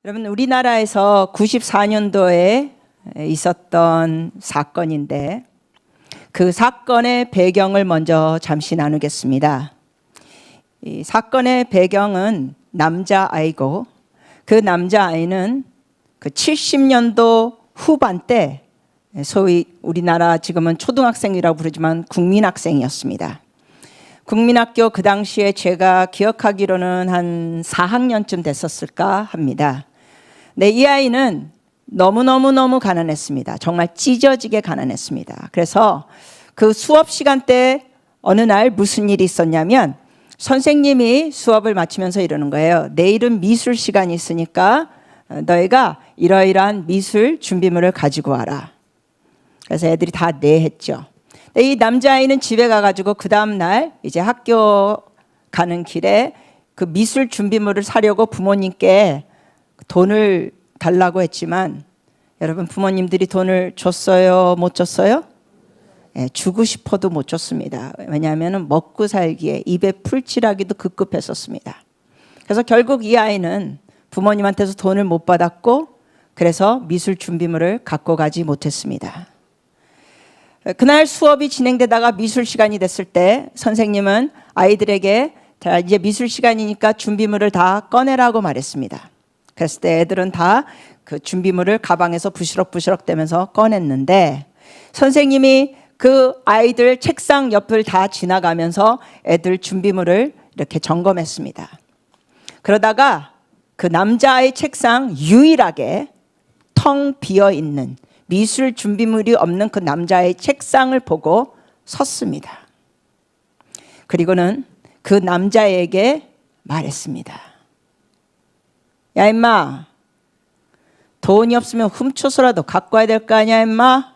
여러분, 우리나라에서 94년도에 있었던 사건인데 그 사건의 배경을 먼저 잠시 나누겠습니다. 이 사건의 배경은 남자아이고 그 남자아이는 그 70년도 후반 때 소위 우리나라 지금은 초등학생이라고 부르지만 국민학생이었습니다. 국민학교 그 당시에 제가 기억하기로는 한 4학년쯤 됐었을까 합니다. 네, 이 아이는 너무 가난했습니다. 정말 찢어지게 가난했습니다. 그래서 그 수업 시간 때 어느 날 무슨 일이 있었냐면 선생님이 수업을 마치면서 이러는 거예요. 내일은 미술 시간이 있으니까 너희가 이러이러한 미술 준비물을 가지고 와라. 그래서 애들이 다 네 했죠. 이 남자아이는 집에 가가지고 그 다음날 이제 학교 가는 길에 그 미술 준비물을 사려고 부모님께 돈을 달라고 했지만 여러분, 부모님들이 돈을 줬어요? 못 줬어요? 네, 주고 싶어도 못 줬습니다. 왜냐하면 먹고 살기에 입에 풀칠하기도 급급했었습니다. 그래서 결국 이 아이는 부모님한테서 돈을 못 받았고 그래서 미술 준비물을 갖고 가지 못했습니다. 그날 수업이 진행되다가 미술 시간이 됐을 때 선생님은 아이들에게 자, 이제 미술 시간이니까 준비물을 다 꺼내라고 말했습니다. 그랬을 때 애들은 다 그 준비물을 가방에서 부시럭부시럭 대면서 꺼냈는데 선생님이 그 아이들 책상 옆을 다 지나가면서 애들 준비물을 이렇게 점검했습니다. 그러다가 그 남자아이 책상 유일하게 텅 비어 있는 미술 준비물이 없는 그 남자의 책상을 보고 섰습니다. 그리고는 그 남자에게 말했습니다. 야, 임마, 돈이 없으면 훔쳐서라도 갖고 와야 될 거 아니야, 임마?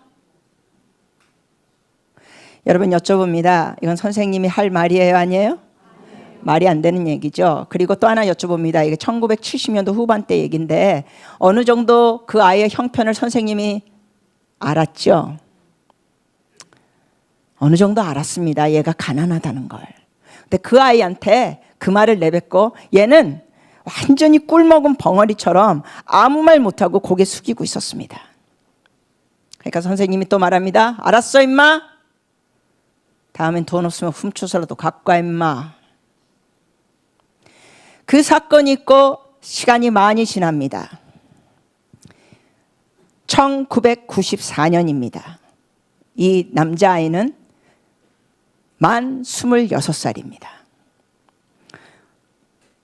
여러분, 여쭤봅니다. 이건 선생님이 할 말이에요, 아니에요? 말이 안 되는 얘기죠. 그리고 또 하나 여쭤봅니다. 이게 1970년도 후반대 얘기인데 어느 정도 그 아이의 형편을 선생님이 알았죠? 어느 정도 알았습니다. 얘가 가난하다는 걸. 근데 그 아이한테 그 말을 내뱉고 얘는 완전히 꿀먹은 벙어리처럼 아무 말 못하고 고개 숙이고 있었습니다. 그러니까 선생님이 또 말합니다. 알았어, 임마. 다음엔 돈 없으면 훔쳐서라도 갖고 와, 임마. 그 사건이 있고 시간이 많이 지납니다. 1994년입니다. 이 남자아이는 만 26살입니다.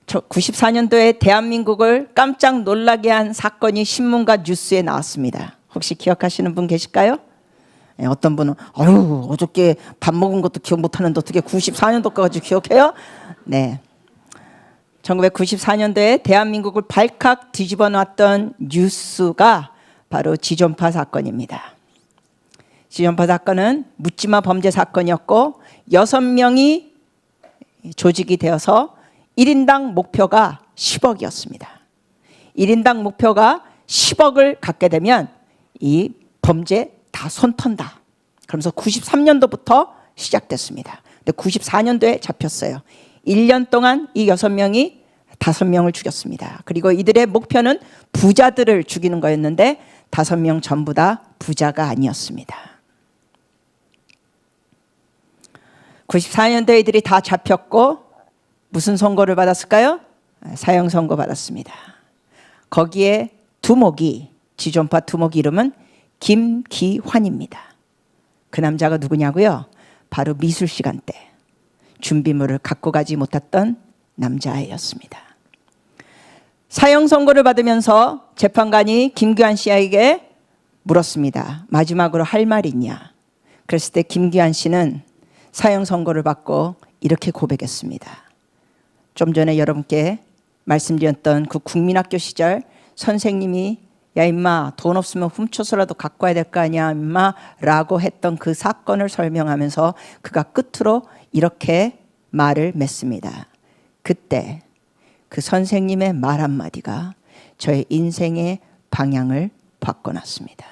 94년도에 대한민국을 깜짝 놀라게 한 사건이 신문과 뉴스에 나왔습니다. 혹시 기억하시는 분 계실까요? 네, 어떤 분은 아유, 어저께 밥 먹은 것도 기억 못하는데 어떻게 94년도까지 기억해요? 네. 1994년도에 대한민국을 발칵 뒤집어 놨던 뉴스가 바로 지존파 사건입니다. 지존파 사건은 묻지마 범죄 사건이었고 6명이 조직이 되어서 1인당 목표가 10억이었습니다. 1인당 목표가 10억을 갖게 되면 이 범죄 다 손턴다. 그러면서 93년도부터 시작됐습니다. 근데 94년도에 잡혔어요. 1년 동안 이 6명이 5명을 죽였습니다. 그리고 이들의 목표는 부자들을 죽이는 거였는데 5명 전부 다 부자가 아니었습니다. 94년도에 이들이 다 잡혔고 무슨 선고를 받았을까요? 사형 선고 받았습니다. 거기에 두목이 지존파 두목 이름은 김기환입니다. 그 남자가 누구냐고요? 바로 미술 시간 때 준비물을 갖고 가지 못했던 남자아이였습니다. 사형 선고를 받으면서 재판관이 김기환 씨에게 물었습니다. 마지막으로 할 말 있냐? 그랬을 때 김기환 씨는 사형 선고를 받고 이렇게 고백했습니다. 좀 전에 여러분께 말씀드렸던 그 국민학교 시절 선생님이 야, 임마, 돈 없으면 훔쳐서라도 갖고 와야 될 거 아니야, 임마 라고 했던 그 사건을 설명하면서 그가 끝으로 이렇게 말을 맺습니다. 그때 그 선생님의 말 한마디가 저의 인생의 방향을 바꿔놨습니다.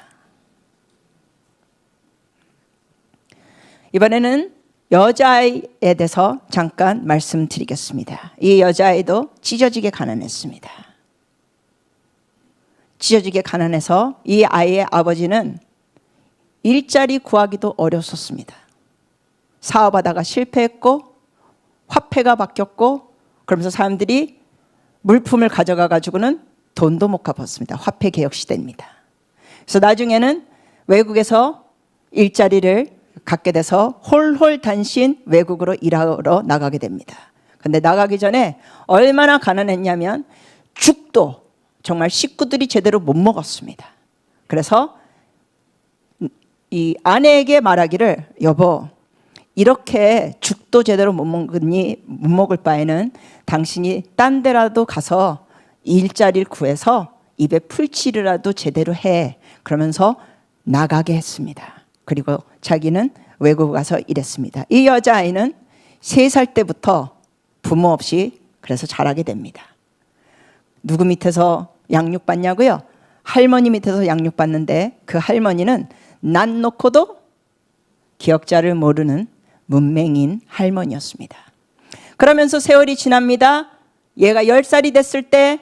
이번에는 여자아이에 대해서 잠깐 말씀드리겠습니다. 이 여자아이도 찢어지게 가난했습니다. 찢어지게 가난해서 이 아이의 아버지는 일자리 구하기도 어려웠습니다. 사업하다가 실패했고 화폐가 바뀌었고, 그러면서 사람들이 물품을 가져가 가지고는 돈도 못 갚았습니다. 화폐 개혁 시대입니다. 그래서 나중에는 외국에서 일자리를 갖게 돼서 홀홀단신 외국으로 일하러 나가게 됩니다. 근데 나가기 전에 얼마나 가난했냐면 죽도 정말 식구들이 제대로 못 먹었습니다. 그래서 이 아내에게 말하기를, 여보, 이렇게 죽도 제대로 못 먹을 바에는 당신이 딴 데라도 가서 일자리를 구해서 입에 풀칠이라도 제대로 해. 그러면서 나가게 했습니다. 그리고 자기는 외국 가서 일했습니다. 이 여자아이는 3살 때부터 부모 없이 그래서 자라게 됩니다. 누구 밑에서 양육받냐고요? 할머니 밑에서 양육받는데, 그 할머니는 난 놓고도 기억자를 모르는 문맹인 할머니였습니다. 그러면서 세월이 지납니다. 얘가 10살이 됐을 때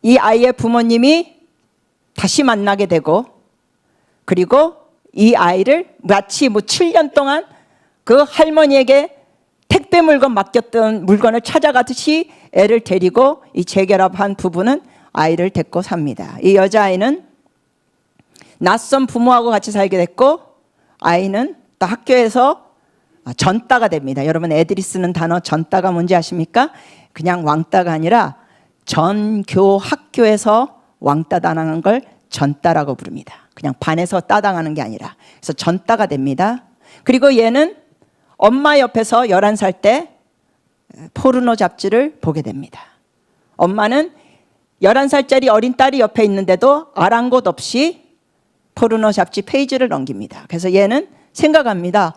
이 아이의 부모님이 다시 만나게 되고, 그리고 이 아이를 마치 7년 동안 그 할머니에게 택배 물건 맡겼던 물건을 찾아가듯이 애를 데리고 이 재결합한 부부는 아이를 데리고 삽니다. 이 여자아이는 낯선 부모하고 같이 살게 됐고, 아이는 또 학교에서 전따가 됩니다. 여러분 애들이 쓰는 단어 전따가 뭔지 아십니까? 그냥 왕따가 아니라 전교 학교에서 왕따 당하는 걸 전따라고 부릅니다. 그냥 반에서 따당하는 게 아니라. 그래서 전따가 됩니다. 그리고 얘는 엄마 옆에서 11살 때 포르노 잡지를 보게 됩니다. 엄마는 11살짜리 어린 딸이 옆에 있는데도 아랑곳 없이 포르노 잡지 페이지를 넘깁니다. 그래서 얘는 생각합니다.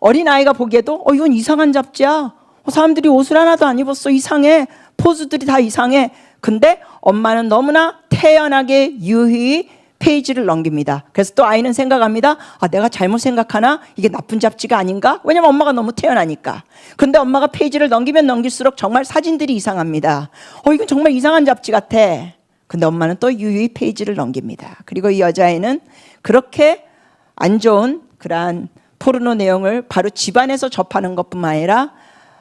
어린아이가 보기에도 이건 이상한 잡지야. 사람들이 옷을 하나도 안 입었어. 이상해. 포즈들이 다 이상해. 근데 엄마는 너무나 태연하게 유유히 페이지를 넘깁니다. 그래서 또 아이는 생각합니다. 내가 잘못 생각하나? 이게 나쁜 잡지가 아닌가? 왜냐면 엄마가 너무 태연하니까. 근데 엄마가 페이지를 넘기면 넘길수록 정말 사진들이 이상합니다. 이건 정말 이상한 잡지 같아. 근데 엄마는 또 유유히 페이지를 넘깁니다. 그리고 이 여자아이는 그렇게 안 좋은 그러한 포르노 내용을 바로 집안에서 접하는 것뿐만 아니라,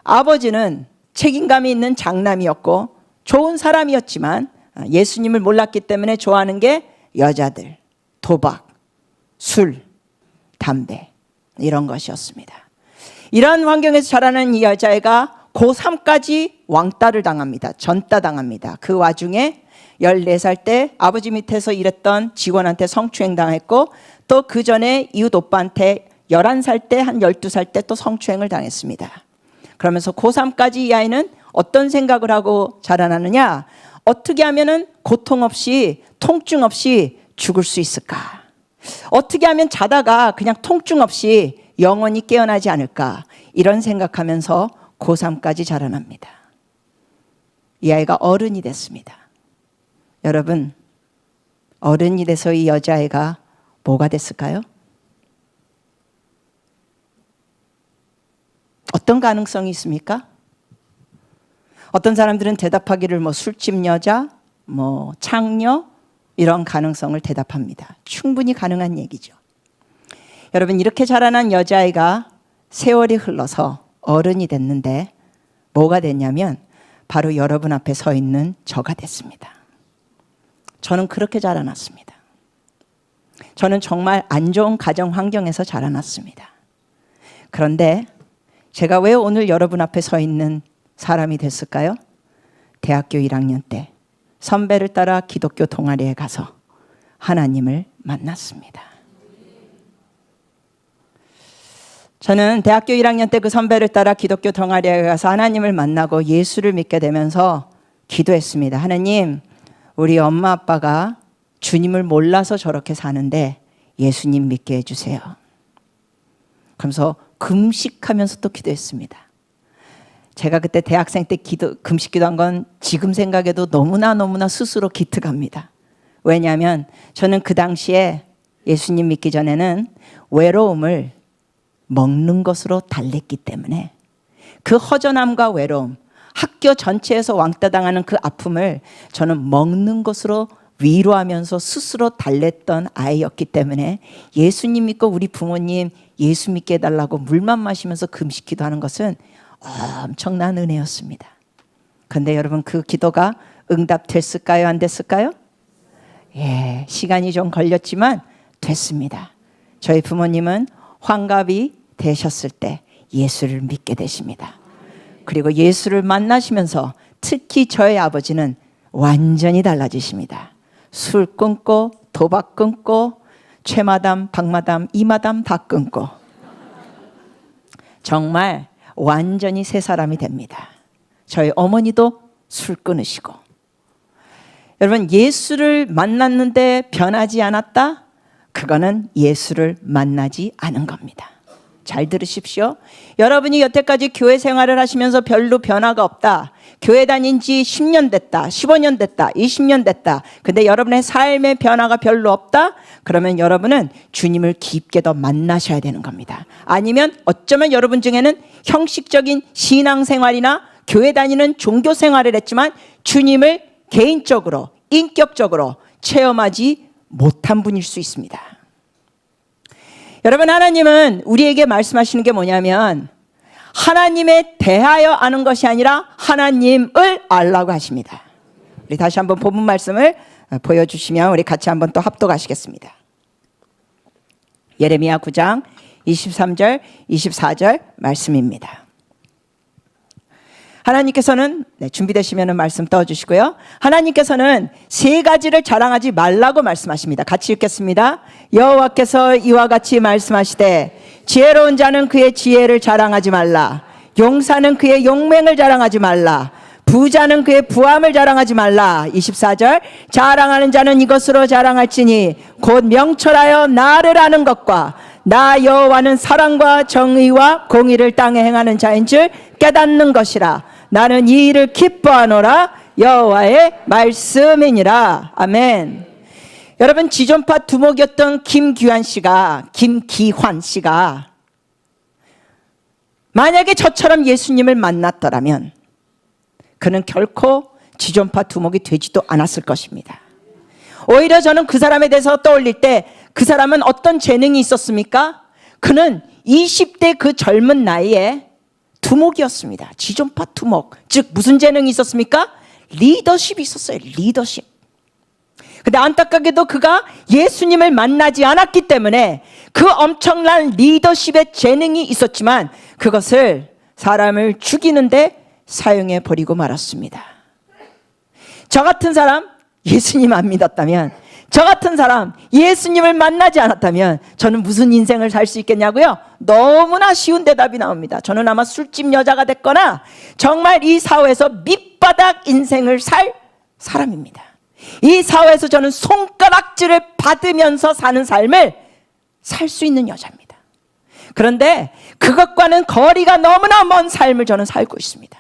아버지는 책임감이 있는 장남이었고 좋은 사람이었지만 예수님을 몰랐기 때문에 좋아하는 게 여자들, 도박, 술, 담배 이런 것이었습니다. 이런 환경에서 자라는 이 여자애가 고3까지 왕따를 당합니다. 전따 당합니다. 그 와중에 14살 때 아버지 밑에서 일했던 직원한테 성추행 당했고, 또 그 전에 이웃 오빠한테 11살 때, 한 12살 때 또 성추행을 당했습니다. 그러면서 고3까지 이 아이는 어떤 생각을 하고 자라나느냐? 어떻게 하면은 고통 없이, 통증 없이 죽을 수 있을까? 어떻게 하면 자다가 그냥 통증 없이 영원히 깨어나지 않을까? 이런 생각하면서 고3까지 자라납니다. 이 아이가 어른이 됐습니다. 여러분, 어른이 돼서 이 여자애가 뭐가 됐을까요? 어떤 가능성이 있습니까? 어떤 사람들은 대답하기를 술집 여자, 창녀 이런 가능성을 대답합니다. 충분히 가능한 얘기죠. 여러분, 이렇게 자라난 여자아이가 세월이 흘러서 어른이 됐는데 뭐가 됐냐면 바로 여러분 앞에 서 있는 저가 됐습니다. 저는 그렇게 자라났습니다. 저는 정말 안 좋은 가정 환경에서 자라났습니다. 그런데 제가 왜 오늘 여러분 앞에 서 있는 사람이 됐을까요? 대학교 1학년 때 선배를 따라 기독교 동아리에 가서 하나님을 만났습니다. 저는 대학교 1학년 때 그 선배를 따라 기독교 동아리에 가서 하나님을 만나고 예수를 믿게 되면서 기도했습니다. 하나님, 우리 엄마 아빠가 주님을 몰라서 저렇게 사는데 예수님 믿게 해주세요. 그러면서 금식하면서 또 기도했습니다. 제가 그때 대학생 때 금식 기도한 건 지금 생각해도 너무나 스스로 기특합니다. 왜냐하면 저는 그 당시에 예수님 믿기 전에는 외로움을 먹는 것으로 달랬기 때문에 그 허전함과 외로움, 학교 전체에서 왕따 당하는 그 아픔을 저는 먹는 것으로 위로하면서 스스로 달랬던 아이였기 때문에 예수님 믿고 우리 부모님 예수 믿게 해달라고 물만 마시면서 금식 기도하는 것은 엄청난 은혜였습니다. 그런데 여러분, 그 기도가 응답됐을까요? 안 됐을까요? 예, 시간이 좀 걸렸지만 됐습니다. 저희 부모님은 환갑이 되셨을 때 예수를 믿게 되십니다. 그리고 예수를 만나시면서 특히 저희 아버지는 완전히 달라지십니다. 술 끊고 도박 끊고 최마담, 박마담, 이마담 다 끊고 정말 완전히 새 사람이 됩니다. 저희 어머니도 술 끊으시고. 여러분, 예수를 만났는데 변하지 않았다? 그거는 예수를 만나지 않은 겁니다. 잘 들으십시오. 여러분이 여태까지 교회 생활을 하시면서 별로 변화가 없다. 교회 다닌 지 10년 됐다, 15년 됐다, 20년 됐다. 근데 여러분의 삶의 변화가 별로 없다? 그러면 여러분은 주님을 깊게 더 만나셔야 되는 겁니다. 아니면 어쩌면 여러분 중에는 형식적인 신앙생활이나 교회 다니는 종교 생활을 했지만 주님을 개인적으로, 인격적으로 체험하지 못한 분일 수 있습니다. 여러분, 하나님은 우리에게 말씀하시는 게 뭐냐면 하나님에 대하여 아는 것이 아니라 하나님을 알라고 하십니다. 우리 다시 한번 본문 말씀을 보여주시면 우리 같이 한번 또 합독하시겠습니다. 예레미야 9장 23절 24절 말씀입니다. 하나님께서는 준비되시면 말씀 떠주시고요. 하나님께서는 세 가지를 자랑하지 말라고 말씀하십니다. 같이 읽겠습니다. 여호와께서 이와 같이 말씀하시되 지혜로운 자는 그의 지혜를 자랑하지 말라. 용사는 그의 용맹을 자랑하지 말라. 부자는 그의 부함을 자랑하지 말라. 24절 자랑하는 자는 이것으로 자랑할지니 곧 명철하여 나를 아는 것과 나 여호와는 사랑과 정의와 공의를 땅에 행하는 자인 줄 깨닫는 것이라. 나는 이 일을 기뻐하노라. 여호와의 말씀이니라. 아멘. 여러분, 지존파 두목이었던 김기환 씨가 만약에 저처럼 예수님을 만났더라면 그는 결코 지존파 두목이 되지도 않았을 것입니다. 오히려 저는 그 사람에 대해서 떠올릴 때 그 사람은 어떤 재능이 있었습니까? 그는 20대 그 젊은 나이에 두목이었습니다. 지존파 두목. 즉 무슨 재능이 있었습니까? 리더십이 있었어요. 리더십. 근데 안타깝게도 그가 예수님을 만나지 않았기 때문에 그 엄청난 리더십의 재능이 있었지만 그것을 사람을 죽이는데 사용해 버리고 말았습니다. 저 같은 사람 예수님 안 믿었다면, 저 같은 사람 예수님을 만나지 않았다면 저는 무슨 인생을 살 수 있겠냐고요? 너무나 쉬운 대답이 나옵니다. 저는 아마 술집 여자가 됐거나 정말 이 사회에서 밑바닥 인생을 살 사람입니다. 이 사회에서 저는 손가락질을 받으면서 사는 삶을 살 수 있는 여자입니다. 그런데 그것과는 거리가 너무나 먼 삶을 저는 살고 있습니다.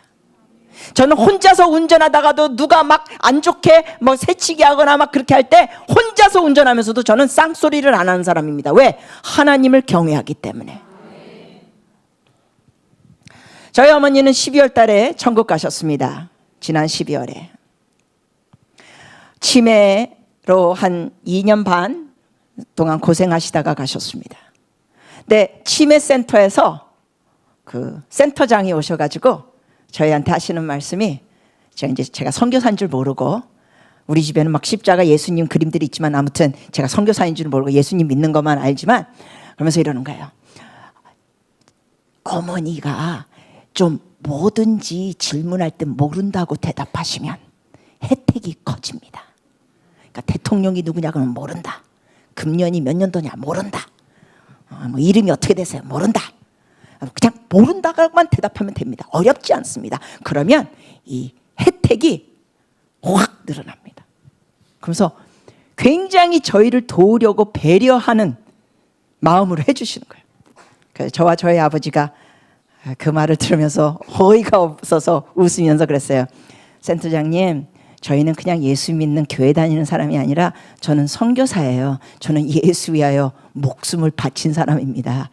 저는 혼자서 운전하다가도 누가 막 안 좋게 뭐 새치기 하거나 막 그렇게 할 때 혼자서 운전하면서도 저는 쌍소리를 안 하는 사람입니다. 왜? 하나님을 경외하기 때문에. 저희 어머니는 12월 달에 천국 가셨습니다. 지난 12월에. 치매로 한 2년 반 동안 고생하시다가 가셨습니다. 근데 치매센터에서 그 센터장이 오셔가지고 저희한테 하시는 말씀이, 제가 선교사인 줄 모르고, 우리 집에는 막 십자가 예수님 그림들이 있지만 아무튼 제가 선교사인 줄 모르고 예수님 믿는 것만 알지만, 그러면서 이러는 거예요. 어머니가 좀 뭐든지 질문할 때 모른다고 대답하시면 혜택이 커집니다. 그러니까 대통령이 누구냐 그러면 모른다. 금년이 몇 년도냐 모른다. 뭐 이름이 어떻게 되세요? 모른다. 그냥 모른다고만 대답하면 됩니다. 어렵지 않습니다. 그러면 이 혜택이 확 늘어납니다. 그래서 굉장히 저희를 도우려고 배려하는 마음으로 해주시는 거예요. 그래서 저와 저희 아버지가 그 말을 들으면서 어이가 없어서 웃으면서 그랬어요. 센터장님, 저희는 그냥 예수 믿는 교회 다니는 사람이 아니라 저는 선교사예요. 저는 예수 위하여 목숨을 바친 사람입니다.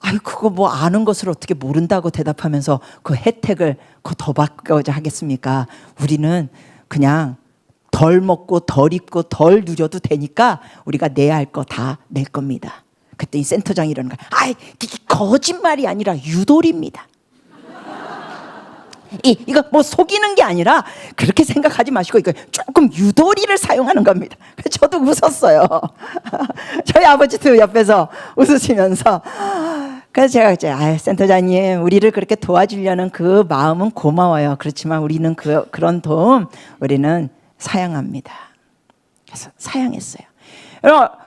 아유, 그거 뭐 아는 것을 어떻게 모른다고 대답하면서 그 혜택을 더 받고자 하겠습니까? 우리는 그냥 덜 먹고 덜 입고 덜 누려도 되니까 우리가 내야 할 거 다 낼 겁니다. 그랬더니 센터장이 이러는 거야. 아이, 이게 거짓말이 아니라 유도리입니다. 이거 뭐 속이는 게 아니라 그렇게 생각하지 마시고 이거 조금 유도리를 사용하는 겁니다. 그래서 저도 웃었어요. 저희 아버지도 옆에서 웃으시면서. 그래서 제가 이제 센터장님, 우리를 그렇게 도와주려는 그 마음은 고마워요. 그렇지만 우리는 그런 도움 우리는 사양합니다. 그래서 사양했어요.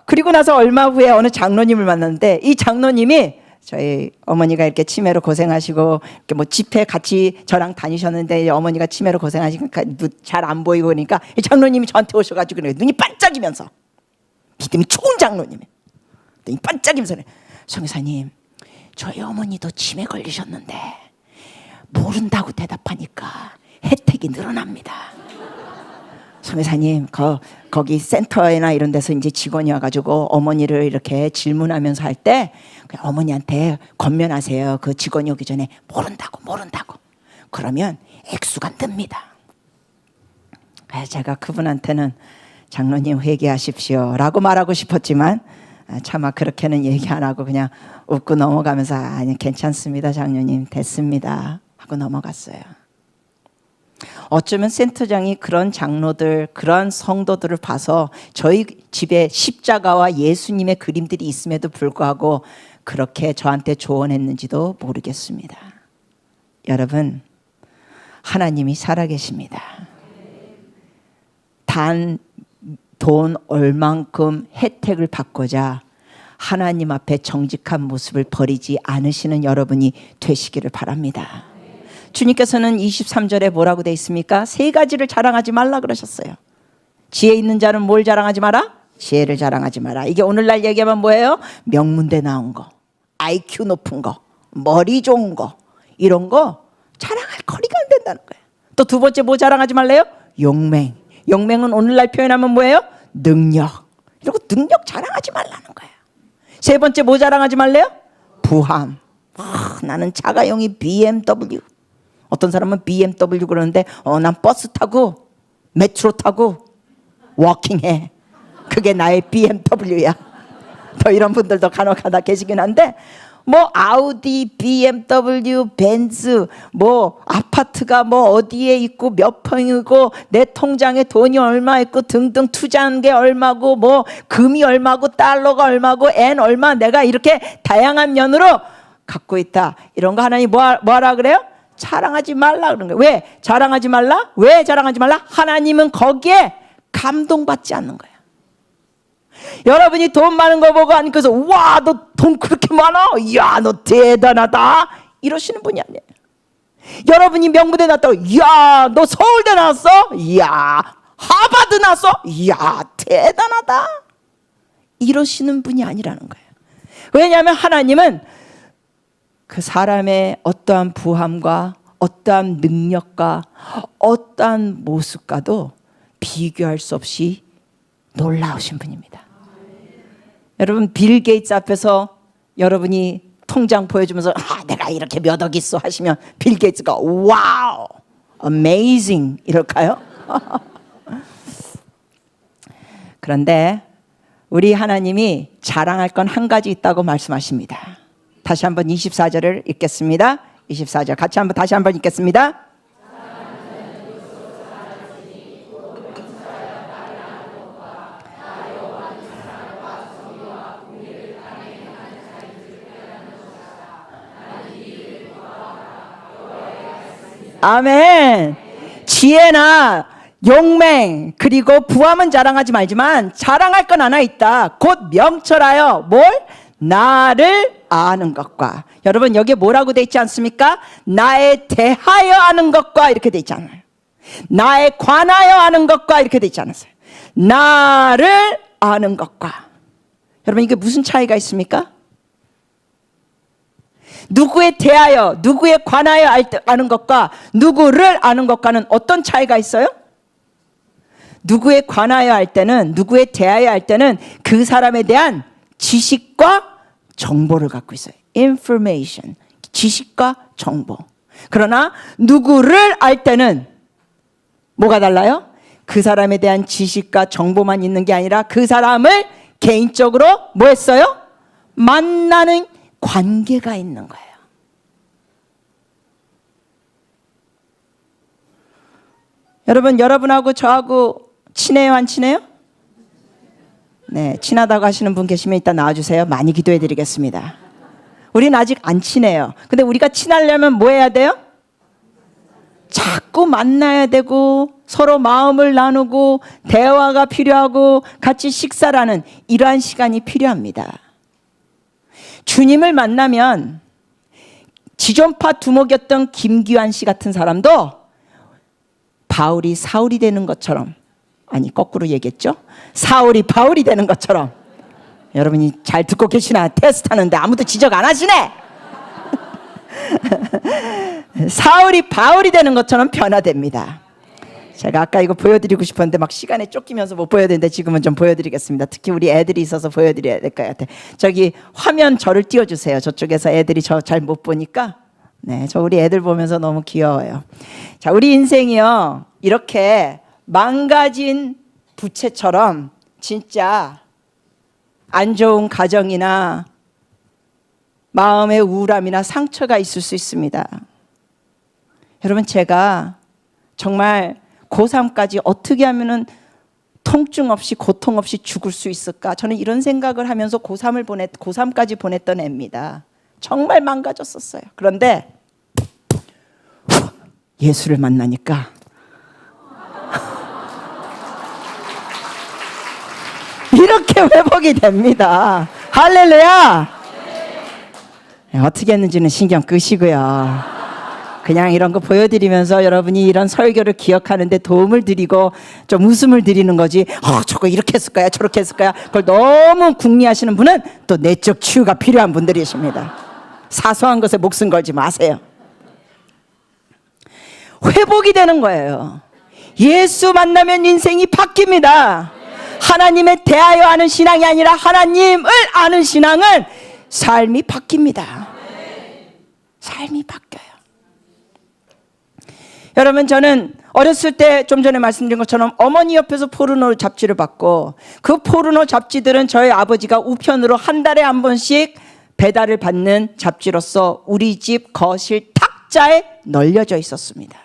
그리고 나서 얼마 후에 어느 장로님을 만났는데, 이 장로님이 저희 어머니가 이렇게 치매로 고생하시고 이렇게 뭐 집회 같이 저랑 다니셨는데, 어머니가 치매로 고생하시니까 잘 안 보이고 그러니까 이 장로님이 저한테 오셔가지고 눈이 반짝이면서, 믿음이 좋은 장로님이 눈이 반짝이면서 그래, 성교사님, 저희 어머니도 치매 걸리셨는데 모른다고 대답하니까 혜택이 늘어납니다. 성교사님, 거기 센터나 이런 데서 이제 직원이 와가지고 어머니를 이렇게 질문하면서 할 때 어머니한테 권면하세요. 그 직원이 오기 전에 모른다고. 그러면 액수가 늡니다. 제가 그분한테는 장로님 회개하십시오 라고 말하고 싶었지만 차마 그렇게는 얘기 안 하고 그냥 웃고 넘어가면서 아니 괜찮습니다 장로님, 됐습니다 하고 넘어갔어요. 어쩌면 센터장이 그런 장로들, 그런 성도들을 봐서 저희 집에 십자가와 예수님의 그림들이 있음에도 불구하고 그렇게 저한테 조언했는지도 모르겠습니다. 여러분, 하나님이 살아계십니다. 단 돈 얼만큼 혜택을 받고자 하나님 앞에 정직한 모습을 버리지 않으시는 여러분이 되시기를 바랍니다. 주님께서는 23절에 뭐라고 돼 있습니까? 세 가지를 자랑하지 말라 그러셨어요. 지혜 있는 자는 뭘 자랑하지 마라? 지혜를 자랑하지 마라. 이게 오늘날 얘기하면 뭐예요? 명문대 나온 거, IQ 높은 거, 머리 좋은 거, 이런 거 자랑할 거리가 안 된다는 거예요. 또 두 번째 뭐 자랑하지 말래요? 용맹. 용맹은 오늘날 표현하면 뭐예요? 능력. 이러고 능력 자랑하지 말라는 거예요. 세 번째 뭐 자랑하지 말래요? 부함. 나는 자가용이 BMW. 어떤 사람은 BMW 그러는데 난 버스 타고 메트로 타고 워킹해. 그게 나의 BMW야. 또 이런 분들도 간혹가다 계시긴 한데, 뭐 아우디, BMW, 벤츠, 뭐 아파트가 뭐 어디에 있고 몇 평이고 내 통장에 돈이 얼마 있고 등등 투자한 게 얼마고 뭐 금이 얼마고 달러가 얼마고 엔 얼마, 내가 이렇게 다양한 면으로 갖고 있다. 이런 거 하나님 뭐하라 그래요? 자랑하지 말라 그런 거예요. 왜 자랑하지 말라? 왜 자랑하지 말라? 하나님은 거기에 감동받지 않는 거예요. 여러분이 돈 많은 거 보고 하나님께서 와, 너 돈 그렇게 많아? 이야, 너 대단하다 이러시는 분이 아니에요. 여러분이 명문대 나왔다고 이야, 너 서울대 나왔어? 이야, 하버드 나왔어? 이야, 대단하다 이러시는 분이 아니라는 거예요. 왜냐하면 하나님은 그 사람의 어떠한 부함과 어떠한 능력과 어떠한 모습과도 비교할 수 없이 놀라우신 분입니다. 여러분, 빌 게이츠 앞에서 여러분이 통장 보여주면서 내가 이렇게 몇 억 있어 하시면 빌 게이츠가 와우, amazing 이럴까요? 그런데 우리 하나님이 자랑할 건 한 가지 있다고 말씀하십니다. 다시 한번 24절을 읽겠습니다. 24절 같이 다시 한번 읽겠습니다. 아멘. 지혜나 용맹 그리고 부함은 자랑하지 말지만 자랑할 건 하나 있다. 곧 명철하여 뭘? 나를 아는 것과. 여러분, 여기에 뭐라고 돼 있지 않습니까? 나에 대하여 아는 것과 이렇게 돼 있잖아요. 나에 관하여 아는 것과 이렇게 돼 있지 않았어요? 나를 아는 것과. 여러분, 이게 무슨 차이가 있습니까? 누구에 대하여, 누구에 관하여 아는 것과 누구를 아는 것과는 어떤 차이가 있어요? 누구에 관하여 할 때는, 누구에 대하여 할 때는 그 사람에 대한 지식과 정보를 갖고 있어요. information, 지식과 정보. 그러나 누구를 알 때는 뭐가 달라요? 그 사람에 대한 지식과 정보만 있는 게 아니라 그 사람을 개인적으로 뭐 했어요? 만나는 관계가 있는 거예요. 여러분하고 저하고 친해요, 안 친해요? 네, 친하다고 하시는 분 계시면 이따 나와주세요. 많이 기도해 드리겠습니다. 우리는 아직 안 친해요. 근데 우리가 친하려면 뭐 해야 돼요? 자꾸 만나야 되고 서로 마음을 나누고 대화가 필요하고 같이 식사를 하는 이러한 시간이 필요합니다. 주님을 만나면 지존파 두목이었던 김기환 씨 같은 사람도 바울이 사울이 되는 것처럼, 아니 거꾸로 얘기했죠? 사울이 바울이 되는 것처럼. 여러분이 잘 듣고 계시나? 테스트 하는데 아무도 지적 안 하시네. 사울이 바울이 되는 것처럼 변화됩니다. 제가 아까 이거 보여드리고 싶었는데 막 시간에 쫓기면서 못 보여드리는데 지금은 좀 보여드리겠습니다. 특히 우리 애들이 있어서 보여드려야 될 것 같아요. 저기 화면 저를 띄워주세요. 저쪽에서 애들이 저 잘 못 보니까. 네, 저 우리 애들 보면서 너무 귀여워요. 자, 우리 인생이요, 이렇게 망가진 부채처럼 진짜 안 좋은 가정이나 마음의 우울함이나 상처가 있을 수 있습니다. 여러분, 제가 정말 고3까지 어떻게 하면은 통증 없이 고통 없이 죽을 수 있을까? 저는 이런 생각을 하면서 고3까지 보냈던 애입니다. 정말 망가졌었어요. 그런데 예수를 만나니까 이렇게 회복이 됩니다. 할렐루야. 어떻게 했는지는 신경 끄시고요. 그냥 이런 거 보여드리면서 여러분이 이런 설교를 기억하는데 도움을 드리고 좀 웃음을 드리는 거지. 저거 이렇게 했을 거야, 저렇게 했을 거야. 그걸 너무 궁리하시는 분은 또 내적 치유가 필요한 분들이십니다. 사소한 것에 목숨 걸지 마세요. 회복이 되는 거예요. 예수 만나면 인생이 바뀝니다. 하나님에 대하여 아는 신앙이 아니라 하나님을 아는 신앙은 삶이 바뀝니다. 삶이 바뀌어요. 여러분, 저는 어렸을 때 좀 전에 말씀드린 것처럼 어머니 옆에서 포르노 잡지를 받고, 그 포르노 잡지들은 저희 아버지가 우편으로 한 달에 한 번씩 배달을 받는 잡지로서 우리 집 거실 탁자에 널려져 있었습니다.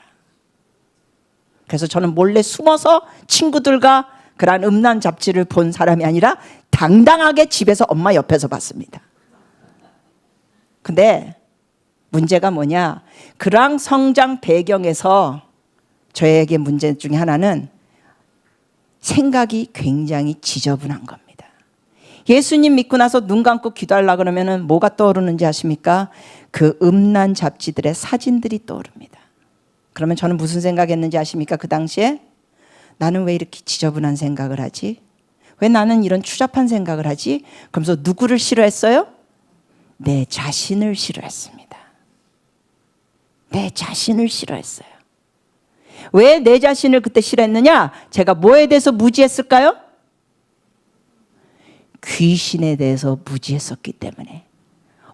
그래서 저는 몰래 숨어서 친구들과 그러한 음란 잡지를 본 사람이 아니라 당당하게 집에서 엄마 옆에서 봤습니다. 근데 문제가 뭐냐? 그러한 성장 배경에서 저에게 문제 중에 하나는 생각이 굉장히 지저분한 겁니다. 예수님 믿고 나서 눈 감고 기도하려고 그러면 뭐가 떠오르는지 아십니까? 그 음란 잡지들의 사진들이 떠오릅니다. 그러면 저는 무슨 생각했는지 아십니까? 그 당시에 나는 왜 이렇게 지저분한 생각을 하지? 왜 나는 이런 추잡한 생각을 하지? 그러면서 누구를 싫어했어요? 내 자신을 싫어했습니다. 내 자신을 싫어했어요. 왜 내 자신을 그때 싫어했느냐? 제가 뭐에 대해서 무지했을까요? 귀신에 대해서 무지했었기 때문에,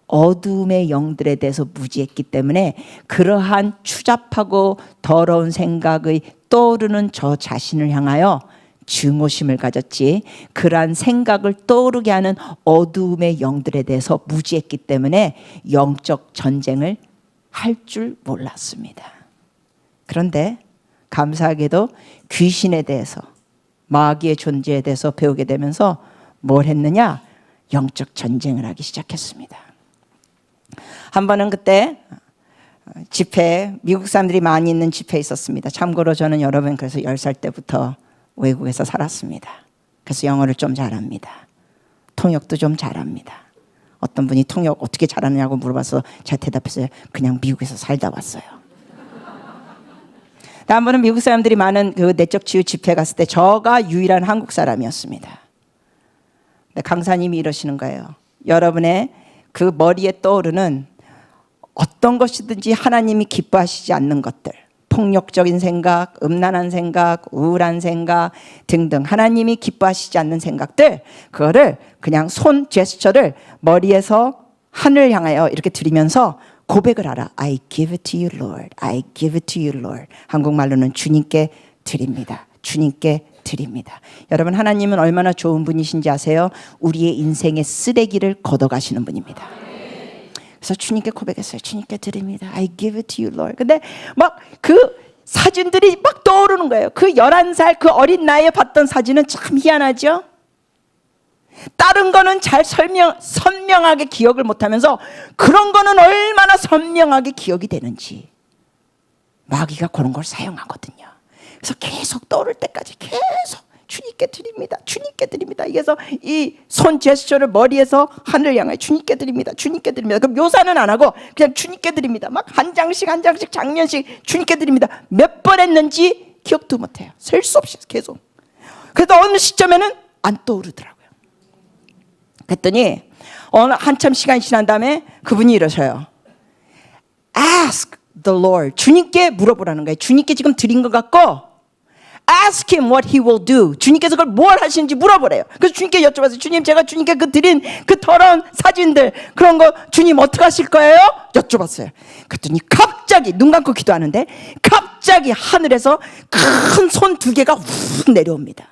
어둠의 영들에 대해서 무지했기 때문에 그러한 추잡하고 더러운 생각의 떠오르는 저 자신을 향하여 증오심을 가졌지, 그러한 생각을 떠오르게 하는 어둠의 영들에 대해서 무지했기 때문에 영적 전쟁을 할 줄 몰랐습니다. 그런데 감사하게도 귀신에 대해서, 마귀의 존재에 대해서 배우게 되면서 뭘 했느냐? 영적 전쟁을 하기 시작했습니다. 한 번은 그때 집회, 미국 사람들이 많이 있는 집회에 있었습니다. 참고로 저는 여러분 그래서 10살 때부터 외국에서 살았습니다. 그래서 영어를 좀 잘합니다. 통역도 좀 잘합니다. 어떤 분이 통역 어떻게 잘하느냐고 물어봐서 제가 대답했어요. 그냥 미국에서 살다 왔어요. 한 번은 미국 사람들이 많은 그 내적 치유 집회 갔을 때 저가 유일한 한국 사람이었습니다. 근데 강사님이 이러시는 거예요. 여러분의 그 머리에 떠오르는 어떤 것이든지 하나님이 기뻐하시지 않는 것들, 폭력적인 생각, 음란한 생각, 우울한 생각 등등 하나님이 기뻐하시지 않는 생각들, 그거를 그냥 손 제스처를 머리에서 하늘 향하여 이렇게 드리면서 고백을 하라. I give it to you, Lord. I give it to you, Lord. 한국말로는 주님께 드립니다. 주님께 드립니다. 여러분, 하나님은 얼마나 좋은 분이신지 아세요? 우리의 인생의 쓰레기를 걷어가시는 분입니다. 그래서 주님께 고백했어요. 주님께 드립니다. I give it to you, Lord. 근데 막 그 사진들이 막 떠오르는 거예요. 그 11살 그 어린 나이에 봤던 사진은 참 희한하죠? 다른 거는 잘 선명하게 기억을 못하면서 그런 거는 얼마나 선명하게 기억이 되는지 마귀가 그런 걸 사용하거든요. 그래서 계속 떠오를 때까지 계속 주님께 드립니다. 주님께 드립니다. 그래서 이 손 제스처를 머리에서 하늘을 향해 주님께 드립니다. 주님께 드립니다. 그럼 묘사는 안 하고 그냥 주님께 드립니다. 막 한 장씩 한 장씩 장면씩 주님께 드립니다. 몇 번 했는지 기억도 못해요. 셀 수 없이 계속. 그래서 어느 시점에는 안 떠오르더라고요. 그랬더니 한참 시간이 지난 다음에 그분이 이러셔요. Ask the Lord. 주님께 물어보라는 거예요. 주님께 지금 드린 것 같고 Ask him what he will do. 주님께서 그걸 뭘 하시는지 물어보래요. 그래서 주님께 여쭤봤어요. 주님, 제가 주님께 그 드린 그 더러운 사진들 그런 거 주님 어떻게 하실 거예요? 여쭤봤어요. 그랬더니 갑자기 눈 감고 기도하는데 갑자기 하늘에서 큰 손 2개가 훅 내려옵니다.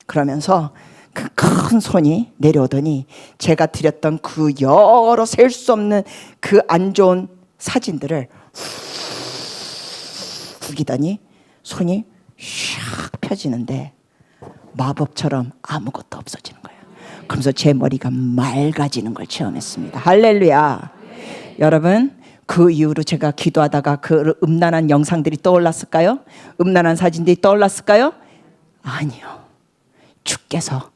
그러면서 그 큰 손이 내려오더니 제가 드렸던 그 여러 셀 수 없는 그 안 좋은 사진들을 훅 후기더니 손이 샥 펴지는데 마법처럼 아무것도 없어지는 거예요. 그러면서 제 머리가 맑아지는 걸 체험했습니다. 할렐루야. 여러분, 그 이후로 제가 기도하다가 그 음란한 영상들이 떠올랐을까요? 음란한 사진들이 떠올랐을까요? 아니요. 주께서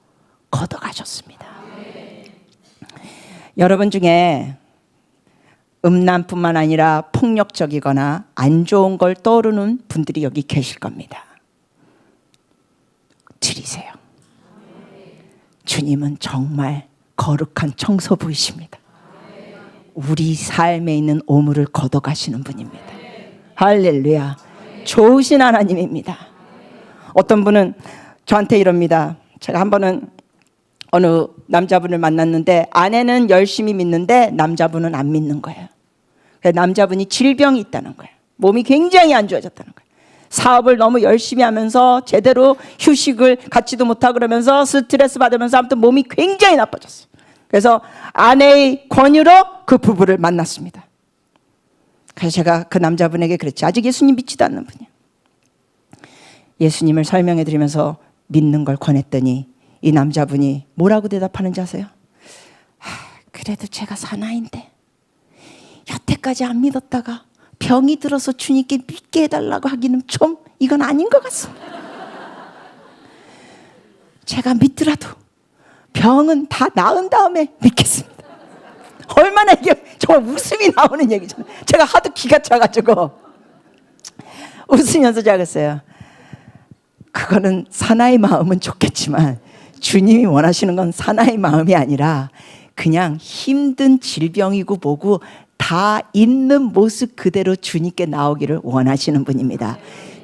걷어가셨습니다. 여러분 중에 음란뿐만 아니라 폭력적이거나 안 좋은 걸 떠오르는 분들이 여기 계실 겁니다. 드리세요. 주님은 정말 거룩한 청소부이십니다. 우리 삶에 있는 오물을 걷어가시는 분입니다. 할렐루야. 좋으신 하나님입니다. 어떤 분은 저한테 이럽니다. 제가 한 번은 어느 남자분을 만났는데 아내는 열심히 믿는데 남자분은 안 믿는 거예요. 그래서 남자분이 질병이 있다는 거예요. 몸이 굉장히 안 좋아졌다는 거예요. 사업을 너무 열심히 하면서 제대로 휴식을 갖지도 못하고 그러면서 스트레스 받으면서 아무튼 몸이 굉장히 나빠졌어요. 그래서 아내의 권유로 그 부부를 만났습니다. 그래서 제가 그 남자분에게 그랬죠. 아직 예수님 믿지도 않는 분이에요. 예수님을 설명해 드리면서 믿는 걸 권했더니 이 남자분이 뭐라고 대답하는지 아세요? 그래도 제가 사나이인데 여태까지 안 믿었다가 병이 들어서 주님께 믿게 해달라고 하기는 좀 이건 아닌 것 같습니다. 제가 믿더라도 병은 다 나은 다음에 믿겠습니다. 얼마나 이게 정말 웃음이 나오는 얘기잖아요. 제가 하도 기가 차가지고 웃으면서 제가 그랬어요. 그거는 사나이 마음은 좋겠지만 주님이 원하시는 건 사나이 마음이 아니라 그냥 힘든 질병이고 뭐고 다 있는 모습 그대로 주님께 나오기를 원하시는 분입니다.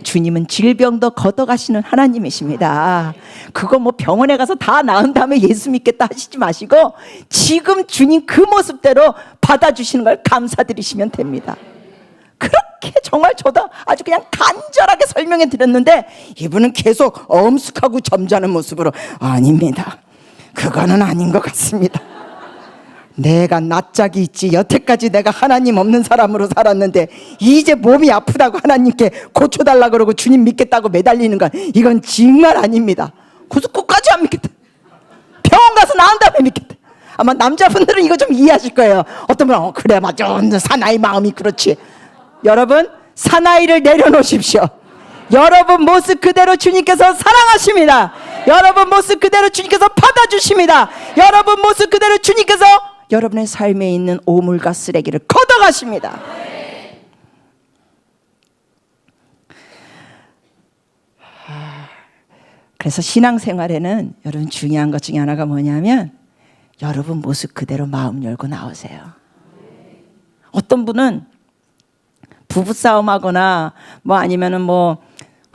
주님은 질병도 걷어가시는 하나님이십니다. 그거 뭐 병원에 가서 다 나은 다음에 예수 믿겠다 하시지 마시고 지금 주님 그 모습대로 받아주시는 걸 감사드리시면 됩니다. 그렇게 정말 저도 아주 그냥 간절하게 설명해 드렸는데 이분은 계속 엄숙하고 점잖은 모습으로 아닙니다. 그거는 아닌 것 같습니다. 내가 낯짝이 있지 여태까지 내가 하나님 없는 사람으로 살았는데 이제 몸이 아프다고 하나님께 고쳐달라고 그러고 주님 믿겠다고 매달리는 건 이건 정말 아닙니다. 그래서 끝까지 안 믿겠다. 병원 가서 나은 다음에 믿겠다. 아마 남자분들은 이거 좀 이해하실 거예요. 어떤 분은 그래 맞아 사나이 마음이 그렇지. 여러분 사나이를 내려놓으십시오. 여러분 모습 그대로 주님께서 사랑하십니다. 여러분 모습 그대로 주님께서 받아주십니다. 여러분 모습 그대로 주님께서 여러분의 삶에 있는 오물과 쓰레기를 걷어가십니다. 그래서 신앙생활에는 여러분 중요한 것 중에 하나가 뭐냐면 여러분 모습 그대로 마음 열고 나오세요. 어떤 분은 부부싸움하거나 뭐 아니면은 뭐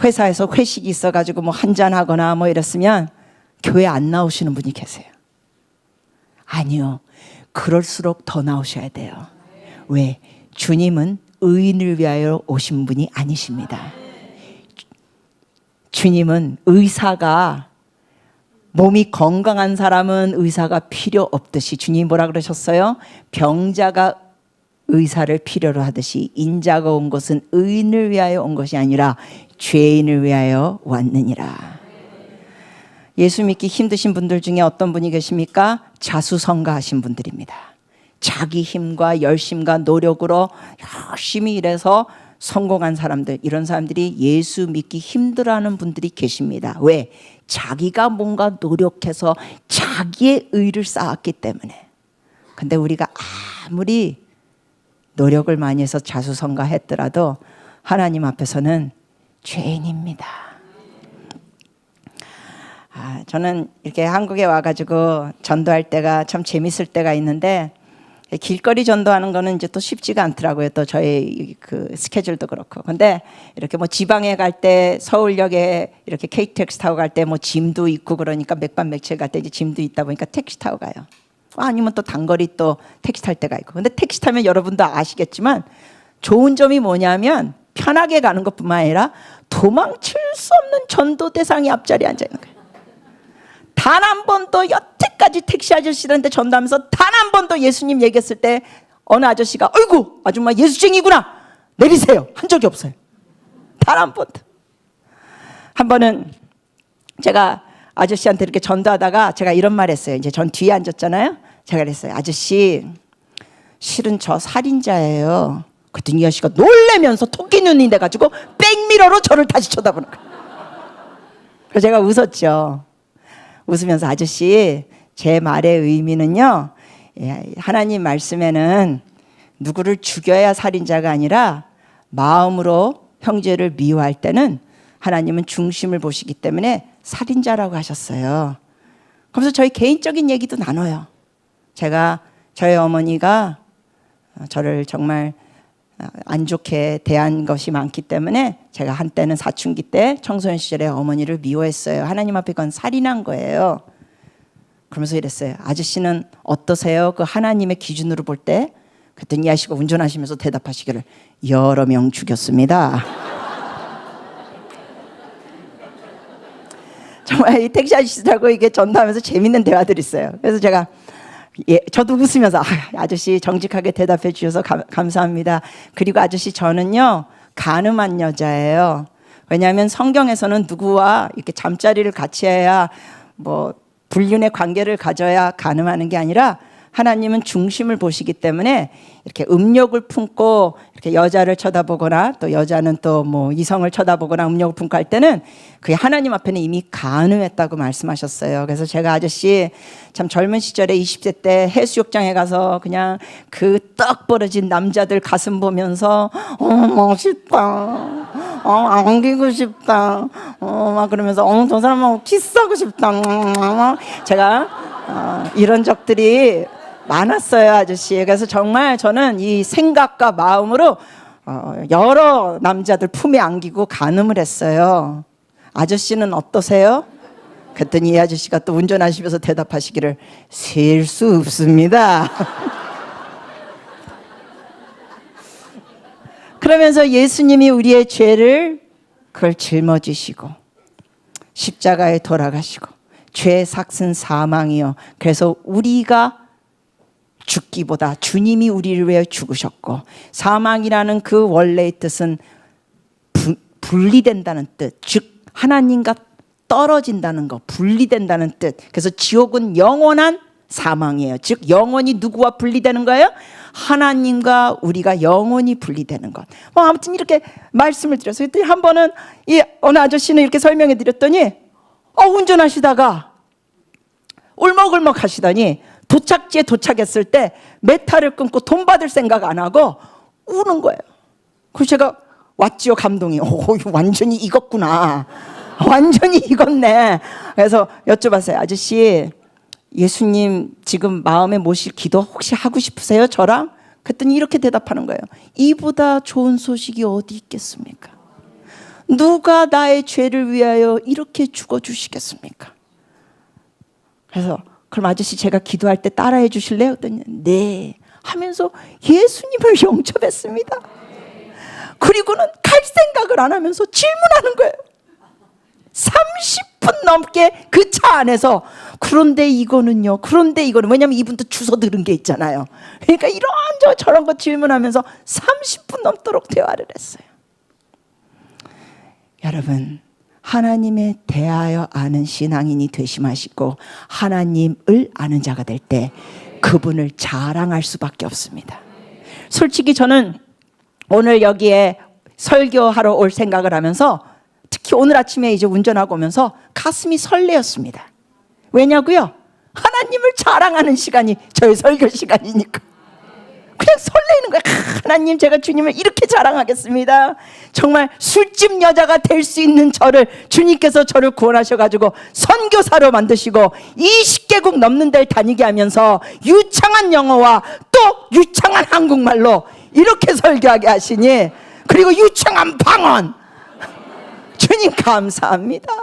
회사에서 회식이 있어가지고 뭐 한잔하거나 뭐 이랬으면 교회 안 나오시는 분이 계세요. 아니요. 그럴수록 더 나오셔야 돼요. 왜? 주님은 의인을 위하여 오신 분이 아니십니다. 주님은 의사가, 몸이 건강한 사람은 의사가 필요 없듯이 주님이 뭐라 그러셨어요? 병자가 의사를 필요로 하듯이 인자가 온 것은 의인을 위하여 온 것이 아니라 죄인을 위하여 왔느니라. 예수 믿기 힘드신 분들 중에 어떤 분이 계십니까? 자수성가하신 분들입니다. 자기 힘과 열심과 노력으로 열심히 일해서 성공한 사람들, 이런 사람들이 예수 믿기 힘들어하는 분들이 계십니다. 왜? 자기가 뭔가 노력해서 자기의 의를 쌓았기 때문에. 근데 우리가 아무리 노력을 많이 해서 자수성가했더라도 하나님 앞에서는 죄인입니다. 저는 이렇게 한국에 와가지고 전도할 때가 참 재밌을 때가 있는데, 길거리 전도하는 거는 이제 또 쉽지가 않더라고요. 또 저희 그 스케줄도 그렇고. 근데 이렇게 뭐 지방에 갈 때 서울역에 이렇게 KTX 타고 갈 때 뭐 짐도 있고 그러니까 맥반 맥칠 갈 때 이제 짐도 있다 보니까 택시 타고 가요. 아니면 또 단거리 또 택시 탈 때가 있고. 근데 택시 타면 여러분도 아시겠지만 좋은 점이 뭐냐면 편하게 가는 것뿐만 아니라 도망칠 수 없는 전도 대상이 앞자리에 앉아 있는 거예요. 단 한 번도 여태까지 택시 아저씨들한테 전도하면서 단 한 번도 예수님 얘기했을 때 어느 아저씨가 어이구 아줌마 예수쟁이구나 내리세요 한 적이 없어요. 단 한 번도. 한 번은 제가 아저씨한테 이렇게 전도하다가 제가 이런 말 했어요. 이제 전 뒤에 앉았잖아요. 제가 그랬어요. 아저씨 실은 저 살인자예요. 그랬더니 이 아저씨가 놀래면서 토끼 눈이 돼가지고 백미러로 저를 다시 쳐다보는 거예요. 그래서 제가 웃었죠. 웃으면서 아저씨 제 말의 의미는요, 하나님 말씀에는 누구를 죽여야 살인자가 아니라 마음으로 형제를 미워할 때는 하나님은 중심을 보시기 때문에 살인자라고 하셨어요. 그래서 저희 개인적인 얘기도 나눠요. 제가 저희 어머니가 저를 정말 안 좋게 대한 것이 많기 때문에 제가 한때는 사춘기 때 청소년 시절에 어머니를 미워했어요. 하나님 앞에 그건 살인한 거예요. 그러면서 이랬어요. 아저씨는 어떠세요? 그 하나님의 기준으로 볼 때? 그랬더니 이 아저씨가 운전하시면서 대답하시기를 여러 명 죽였습니다. 정말 이 택시 아저씨들하고 이게 전도하면서 재밌는 대화들이 있어요. 그래서 제가 저도 웃으면서 아저씨 정직하게 대답해 주셔서 감사합니다. 그리고 아저씨 저는요 간음한 여자예요. 왜냐하면 성경에서는 누구와 이렇게 잠자리를 같이 해야 뭐 불륜의 관계를 가져야 간음하는 게 아니라 하나님은 중심을 보시기 때문에 이렇게 음욕을 품고 이렇게 여자를 쳐다보거나 또 여자는 또 뭐 이성을 쳐다보거나 음욕을 품고 할 때는 그게 하나님 앞에는 이미 간음했다고 말씀하셨어요. 그래서 제가 아저씨 참 젊은 시절에 20대 때 해수욕장에 가서 그냥 그 떡 벌어진 남자들 가슴 보면서 멋있다, 안기고 싶다, 막 그러면서 저 사람하고 키스하고 싶다, 제가 이런 적들이 많았어요, 아저씨. 그래서 정말 저는 이 생각과 마음으로 여러 남자들 품에 안기고 간음을 했어요. 아저씨는 어떠세요? 그랬더니 이 아저씨가 또 운전하시면서 대답하시기를 셀 수 없습니다. 그러면서 예수님이 우리의 죄를 그걸 짊어지시고 십자가에 돌아가시고 죄의 삭은 사망이요. 그래서 우리가 죽기보다 주님이 우리를 위해 죽으셨고, 사망이라는 그 원래의 뜻은 분리된다는 뜻, 즉 하나님과 떨어진다는 거, 분리된다는 뜻. 그래서 지옥은 영원한 사망이에요. 즉 영원히 누구와 분리되는 거예요? 하나님과 우리가 영원히 분리되는 것. 아무튼 이렇게 말씀을 드렸어요. 한 번은 이 어느 아저씨는 이렇게 설명해 드렸더니 운전하시다가 울먹울먹 하시더니 도착지에 도착했을 때 메탈을 끊고 돈 받을 생각 안 하고 우는 거예요. 그래서 제가 왔지요, 감동이. 완전히 익었구나. 완전히 익었네. 그래서 여쭤봤어요. 아저씨, 예수님 지금 마음에 모실 기도 혹시 하고 싶으세요? 저랑? 그랬더니 이렇게 대답하는 거예요. 이보다 좋은 소식이 어디 있겠습니까? 누가 나의 죄를 위하여 이렇게 죽어주시겠습니까? 그래서 그럼 아저씨 제가 기도할 때 따라해 주실래요? 네 하면서 예수님을 영접했습니다. 그리고는 갈 생각을 안 하면서 질문하는 거예요. 30분 넘게 그 차 안에서 그런데 이거는요, 그런데 이거는, 왜냐면 이분도 주워 들은 게 있잖아요. 그러니까 이런 저런 거 질문하면서 30분 넘도록 대화를 했어요. 여러분, 하나님에 대하여 아는 신앙인이 되심하시고 하나님을 아는 자가 될 때 그분을 자랑할 수밖에 없습니다. 솔직히 저는 오늘 여기에 설교하러 올 생각을 하면서 특히 오늘 아침에 이제 운전하고 오면서 가슴이 설레었습니다. 왜냐고요? 하나님을 자랑하는 시간이 저의 설교 시간이니까. 그냥 설레는 거야. 하나님, 제가 주님을 이렇게 자랑하겠습니다. 정말 술집 여자가 될 수 있는 저를 주님께서 저를 구원하셔가지고 선교사로 만드시고 20개국 넘는 데를 다니게 하면서 유창한 영어와 또 유창한 한국말로 이렇게 설교하게 하시니, 그리고 유창한 방언, 주님 감사합니다.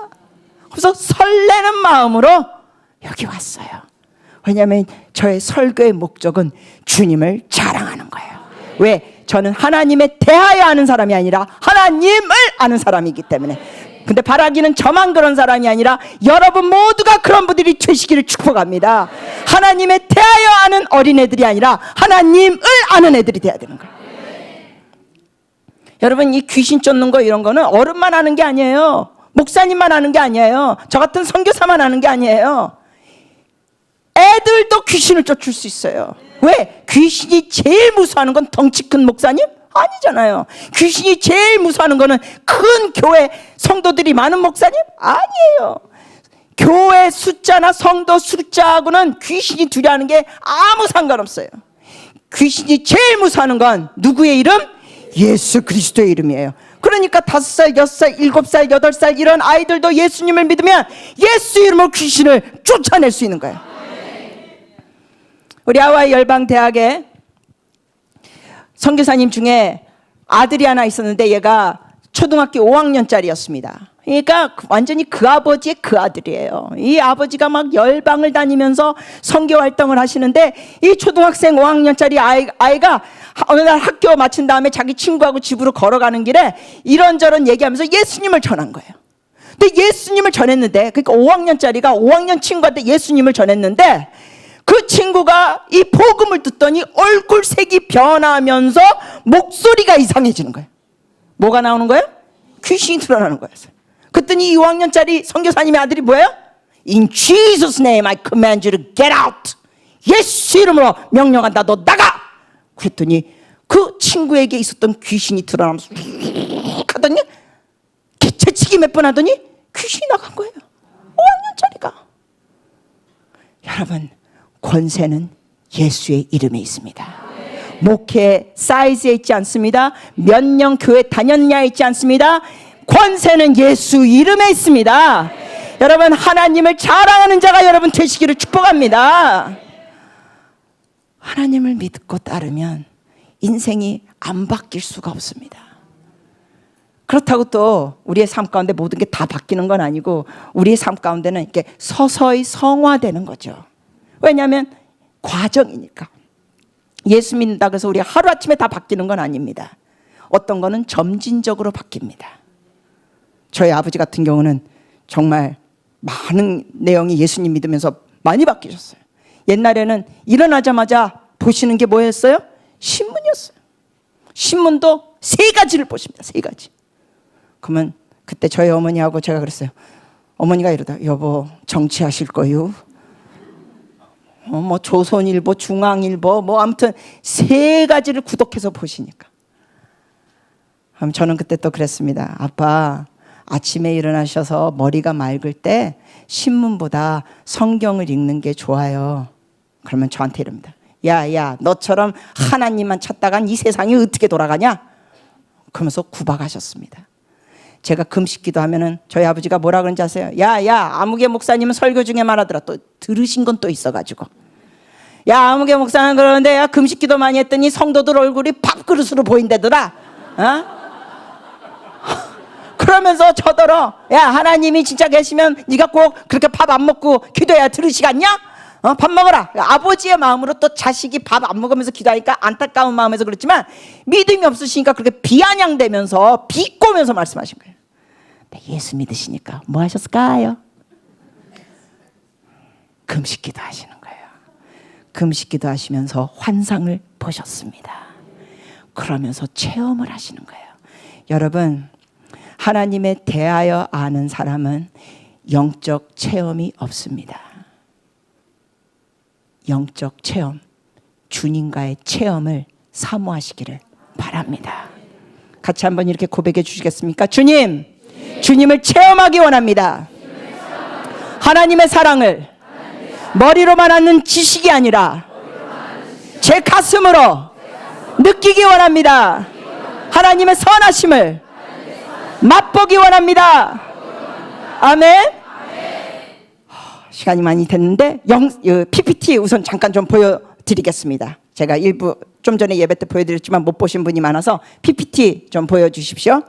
그래서 설레는 마음으로 여기 왔어요. 왜냐하면 저의 설교의 목적은 주님을 자랑하는 거예요. 왜? 저는 하나님에 대하여 아는 사람이 아니라 하나님을 아는 사람이기 때문에. 근데 바라기는 저만 그런 사람이 아니라 여러분 모두가 그런 분들이 되시기를 축복합니다. 하나님에 대하여 아는 어린애들이 아니라 하나님을 아는 애들이 돼야 되는 거예요. 여러분, 이 귀신 쫓는 거 이런 거는 어른만 하는 게 아니에요. 목사님만 하는 게 아니에요. 저 같은 선교사만 하는 게 아니에요. 애들도 귀신을 쫓을 수 있어요. 왜? 귀신이 제일 무서워하는 건 덩치 큰 목사님? 아니잖아요. 귀신이 제일 무서워하는 거는 큰 교회 성도들이 많은 목사님? 아니에요. 교회 숫자나 성도 숫자하고는 귀신이 두려워하는 게 아무 상관없어요. 귀신이 제일 무서워하는 건 누구의 이름? 예수 그리스도의 이름이에요. 그러니까 5살, 6살, 7살, 8살 이런 아이들도 예수님을 믿으면 예수 이름으로 귀신을 쫓아낼 수 있는 거예요. 우리 하와이 열방대학에 선교사님 중에 아들이 하나 있었는데 얘가 초등학교 5학년짜리였습니다. 그러니까 완전히 그 아버지의 그 아들이에요. 이 아버지가 막 열방을 다니면서 선교 활동을 하시는데 이 초등학생 5학년짜리 아이가 어느 날 학교 마친 다음에 자기 친구하고 집으로 걸어가는 길에 이런저런 얘기하면서 예수님을 전한 거예요. 근데 예수님을 전했는데, 그러니까 5학년짜리가 5학년 친구한테 예수님을 전했는데 그 친구가 이 복음을 듣더니 얼굴색이 변하면서 목소리가 이상해지는 거예요. 뭐가 나오는 거예요? 귀신이 드러나는 거예요. 그랬더니 이 5학년짜리 선교사님의 아들이 뭐예요? In Jesus' name I command you to get out. 예수 이름으로 명령한다. 너 나가. 그랬더니 그 친구에게 있었던 귀신이 드러나면서 하더니 개체치기 몇 번 하더니 귀신이 나간 거예요. 5학년짜리가. 여러분, 권세는 예수의 이름에 있습니다. 목회 사이즈에 있지 않습니다. 몇 년 교회 다녔냐에 있지 않습니다. 권세는 예수 이름에 있습니다. 여러분, 하나님을 자랑하는 자가 여러분 되시기를 축복합니다. 하나님을 믿고 따르면 인생이 안 바뀔 수가 없습니다. 그렇다고 또 우리의 삶 가운데 모든 게 다 바뀌는 건 아니고 우리의 삶 가운데는 이렇게 서서히 성화되는 거죠. 왜냐하면 과정이니까. 예수 믿는다 그래서 우리가 하루아침에 다 바뀌는 건 아닙니다. 어떤 거는 점진적으로 바뀝니다. 저희 아버지 같은 경우는 정말 많은 내용이 예수님 믿으면서 많이 바뀌셨어요. 옛날에는 일어나자마자 보시는 게 뭐였어요? 신문이었어요. 신문도 3가지를 보십니다. 3가지. 그러면 그때 저희 어머니하고 제가 그랬어요. 어머니가 이러다, 여보 정치하실 거요? 뭐 조선일보, 중앙일보, 뭐 아무튼 3가지를 구독해서 보시니까. 그럼 저는 그때 또 그랬습니다. 아빠, 아침에 일어나셔서 머리가 맑을 때 신문보다 성경을 읽는 게 좋아요. 그러면 저한테 이럽니다. 야, 너처럼 하나님만 찾다간 이 세상이 어떻게 돌아가냐? 그러면서 구박하셨습니다. 제가 금식기도 하면은 저희 아버지가 뭐라 그런지 아세요? 야, 아무개 목사님은 설교 중에 말하더라. 또 들으신 건 또 있어가지고. 야, 아무개 목사는 그러는데 야, 금식기도 많이 했더니 성도들 얼굴이 밥그릇으로 보인다더라. 어? 그러면서 저더러, 야, 하나님이 진짜 계시면 네가 꼭 그렇게 밥 안 먹고 기도해야 들으시겠냐? 밥 먹어라. 아버지의 마음으로 또 자식이 밥 안 먹으면서 기도하니까 안타까운 마음에서 그렇지만 믿음이 없으시니까 그렇게 비아냥대면서 비꼬면서 말씀하신 거예요. 예수 믿으시니까 뭐 하셨을까요? 금식기도 하시는 거예요. 금식기도 하시면서 환상을 보셨습니다. 그러면서 체험을 하시는 거예요. 여러분, 하나님에 대하여 아는 사람은 영적 체험이 없습니다. 영적 체험, 주님과의 체험을 사모하시기를 바랍니다. 같이 한번 이렇게 고백해 주시겠습니까? 주님, 주님을 체험하기 원합니다. 하나님의 사랑을 머리로만 아는 지식이 아니라 제 가슴으로 느끼기 원합니다. 하나님의 선하심을 맛보기 원합니다. 아멘. 시간이 많이 됐는데 PPT 우선 잠깐 좀 보여드리겠습니다. 제가 일부 좀 전에 예배 때 보여드렸지만 못 보신 분이 많아서 PPT 좀 보여주십시오.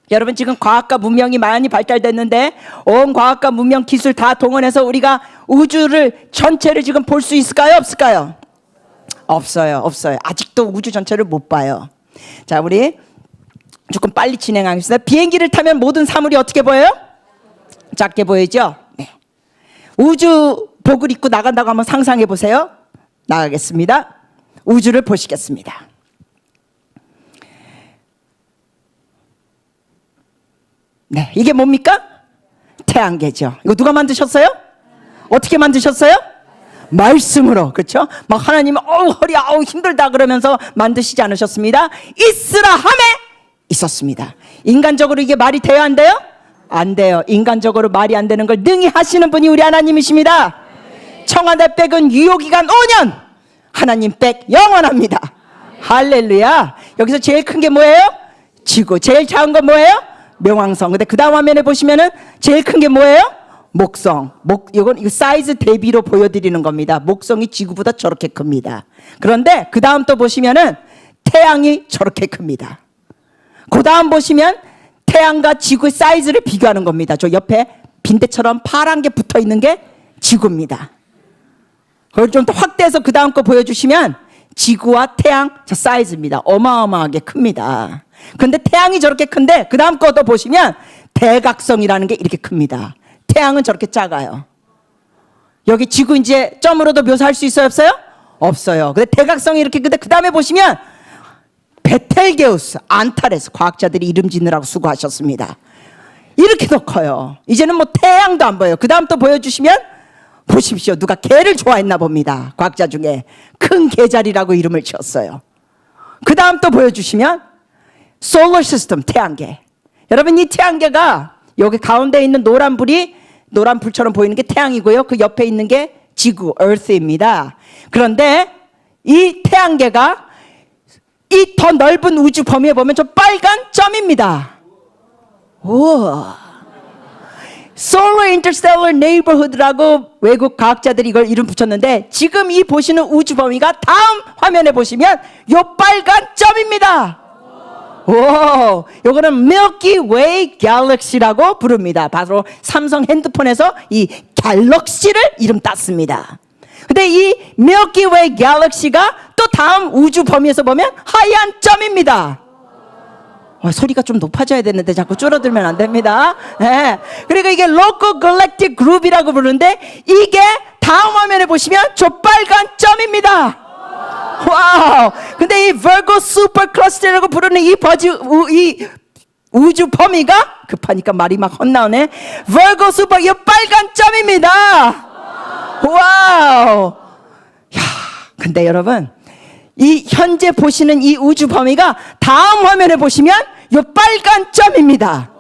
여러분, 지금 과학과 문명이 많이 발달됐는데 온 과학과 문명 기술 다 동원해서 우리가 우주를 전체를 지금 볼 수 있을까요? 없을까요? 없어요. 아직도 우주 전체를 못 봐요. 자, 우리 조금 빨리 진행하겠습니다. 비행기를 타면 모든 사물이 어떻게 보여요? 작게 보이죠? 네. 우주복을 입고 나간다고 한번 상상해 보세요. 나가겠습니다. 우주를 보시겠습니다. 네, 이게 뭡니까? 태양계죠. 이거 누가 만드셨어요? 어떻게 만드셨어요? 말씀으로. 그렇죠? 막 하나님은 허리 힘들다 그러면서 만드시지 않으셨습니다. 있으라 함에 있었습니다. 인간적으로 이게 말이 돼요, 안 돼요? 안 돼요. 인간적으로 말이 안 되는 걸 능히 하시는 분이 우리 하나님이십니다. 청와대 백은 유효기간 5년, 하나님 백 영원합니다. 할렐루야. 여기서 제일 큰 게 뭐예요? 지구. 제일 작은 건 뭐예요? 명왕성. 근데 그 다음 화면에 보시면은 제일 큰 게 뭐예요? 목성. 이거 사이즈 대비로 보여드리는 겁니다. 목성이 지구보다 저렇게 큽니다. 그런데 그 다음 또 보시면은 태양이 저렇게 큽니다. 그 다음 보시면 태양과 지구의 사이즈를 비교하는 겁니다. 저 옆에 빈대처럼 파란 게 붙어 있는 게 지구입니다. 그걸 좀 더 확대해서 그 다음 거 보여주시면 지구와 태양 저 사이즈입니다. 어마어마하게 큽니다. 근데 태양이 저렇게 큰데 그 다음 거도 보시면 대각성이라는 게 이렇게 큽니다. 태양은 저렇게 작아요. 여기 지구 이제 점으로도 묘사할 수 있어요, 없어요? 없어요. 근데 대각성이 이렇게 큰데 그 다음에 보시면 베텔게우스, 안타레스, 과학자들이 이름 짓느라고 수고하셨습니다. 이렇게도 커요. 이제는 뭐 태양도 안 보여요. 그 다음 또 보여주시면 보십시오. 누가 개를 좋아했나 봅니다. 과학자 중에 큰 개자리라고 이름을 지었어요. 그 다음 또 보여주시면 솔러 시스템, 태양계. 여러분, 이 태양계가 여기 가운데 있는 노란 불이 노란 불처럼 보이는 게 태양이고요. 그 옆에 있는 게 지구, earth입니다. 그런데 이 태양계가 이 더 넓은 우주 범위에 보면 저 빨간 점입니다. 우와. Solar Interstellar Neighborhood라고 외국 과학자들이 이걸 이름 붙였는데 지금 이 보시는 우주 범위가 다음 화면에 보시면 요 빨간 점입니다. 오, 요거는 Milky Way Galaxy라고 부릅니다. 바로 삼성 핸드폰에서 이 갤럭시를 이름 땄습니다. 근데 이 Milky Way Galaxy가 또 다음 우주 범위에서 보면 하얀 점입니다. 소리가 좀 높아져야 되는데 자꾸 줄어들면 안 됩니다. 네. 그리고 이게 Local Galactic Group이라고 부르는데 이게 다음 화면에 보시면 저 빨간 점입니다. 와우. 근데 이 Virgo Super Cluster라고 부르는 이 우주 범위가 급하니까 말이 막 헛나오네. Virgo Super, 이 빨간 점입니다. 와우. 야, 근데 여러분, 이 현재 보시는 이 우주 범위가 다음 화면에 보시면 이 빨간 점입니다.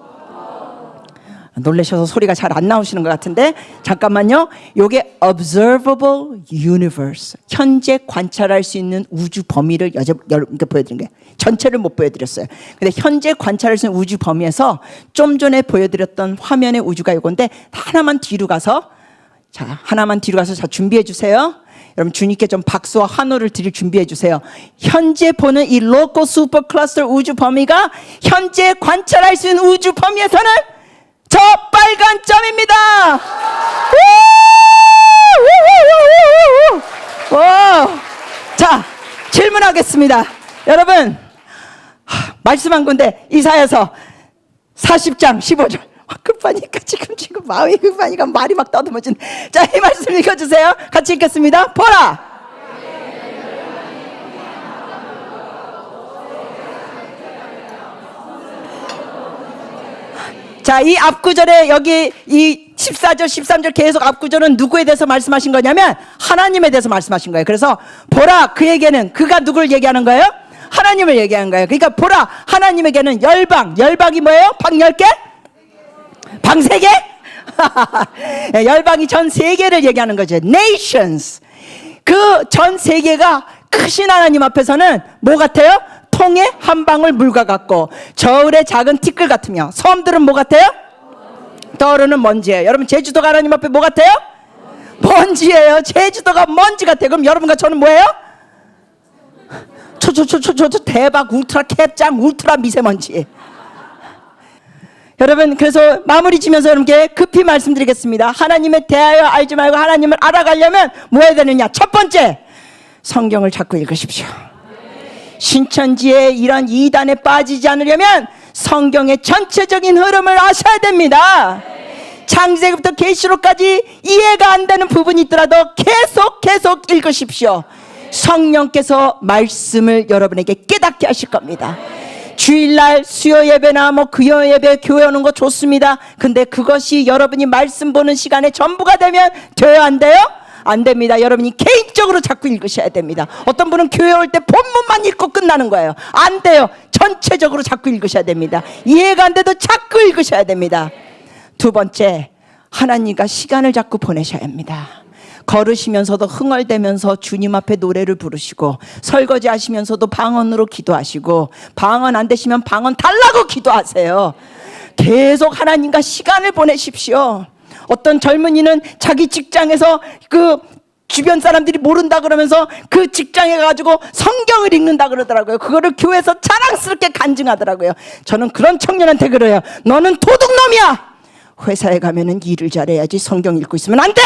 놀라셔서 소리가 잘 안 나오시는 것 같은데 잠깐만요. 이게 observable universe, 현재 관찰할 수 있는 우주 범위를 여러분께 보여드린 거예요. 전체를 못 보여드렸어요. 근데 현재 관찰할 수 있는 우주 범위에서 좀 전에 보여드렸던 화면의 우주가 이건데 하나만 뒤로 가서 자 준비해 주세요. 여러분, 주님께 좀 박수와 환호를 드릴 준비해 주세요. 현재 보는 이 로코 슈퍼 클러스터 우주 범위가 현재 관찰할 수 있는 우주 범위에서는 저 빨간 점입니다. 자, 질문하겠습니다. 여러분, 말씀한 건데 이사야서 40장 15절. 급하니까 지금 마음이 급하니까 말이 막 떠듬어진. 자, 이 말씀 읽어주세요. 같이 읽겠습니다. 보라. 자, 이 앞구절에 여기 이 14절 13절 계속 앞구절은 누구에 대해서 말씀하신 거냐면 하나님에 대해서 말씀하신 거예요. 그래서 보라, 그에게는, 그가 누구를 얘기하는 거예요? 하나님을 얘기하는 거예요. 그러니까 보라, 하나님에게는 열방이 뭐예요? 방 10개? 방 3개? 열방이 전 세계를 얘기하는 거죠. Nations. 그 전 세계가 크신 하나님 앞에서는 뭐 같아요? 통에 한 방울 물과 같고 저울의 작은 티끌 같으며, 섬들은 뭐 같아요? 떠오르는 먼지예요. 여러분, 제주도가 하나님 앞에 뭐 같아요? 먼지예요. 제주도가 먼지 같아요. 그럼 여러분과 저는 뭐예요? 대박 울트라 캡장 울트라 미세먼지. 여러분, 그래서 마무리 지면서 여러분께 급히 말씀드리겠습니다. 하나님에 대하여 알지 말고 하나님을 알아가려면 뭐 해야 되느냐? 첫 번째, 성경을 자꾸 읽으십시오. 신천지의 이런 이단에 빠지지 않으려면 성경의 전체적인 흐름을 아셔야 됩니다. 창세기부터 계시록까지 이해가 안 되는 부분이 있더라도 계속 읽으십시오. 성령께서 말씀을 여러분에게 깨닫게 하실 겁니다. 주일날 수요 예배나 뭐 금요 예배 교회 오는 거 좋습니다. 근데 그것이 여러분이 말씀 보는 시간에 전부가 되면 돼요, 안 돼요? 안 됩니다. 여러분이 개인적으로 자꾸 읽으셔야 됩니다. 어떤 분은 교회 올 때 본문만 읽고 끝나는 거예요. 안 돼요. 전체적으로 자꾸 읽으셔야 됩니다. 이해가 안 돼도 자꾸 읽으셔야 됩니다. 두 번째, 하나님과 시간을 자꾸 보내셔야 합니다. 걸으시면서도 흥얼대면서 주님 앞에 노래를 부르시고, 설거지 하시면서도 방언으로 기도하시고, 방언 안 되시면 방언 달라고 기도하세요. 계속 하나님과 시간을 보내십시오. 어떤 젊은이는 자기 직장에서 그 주변 사람들이 모른다 그러면서 그 직장에 가지고 성경을 읽는다 그러더라고요. 그거를 교회에서 자랑스럽게 간증하더라고요. 저는 그런 청년한테 그래요. 너는 도둑놈이야. 회사에 가면은 일을 잘해야지 성경 읽고 있으면 안 돼.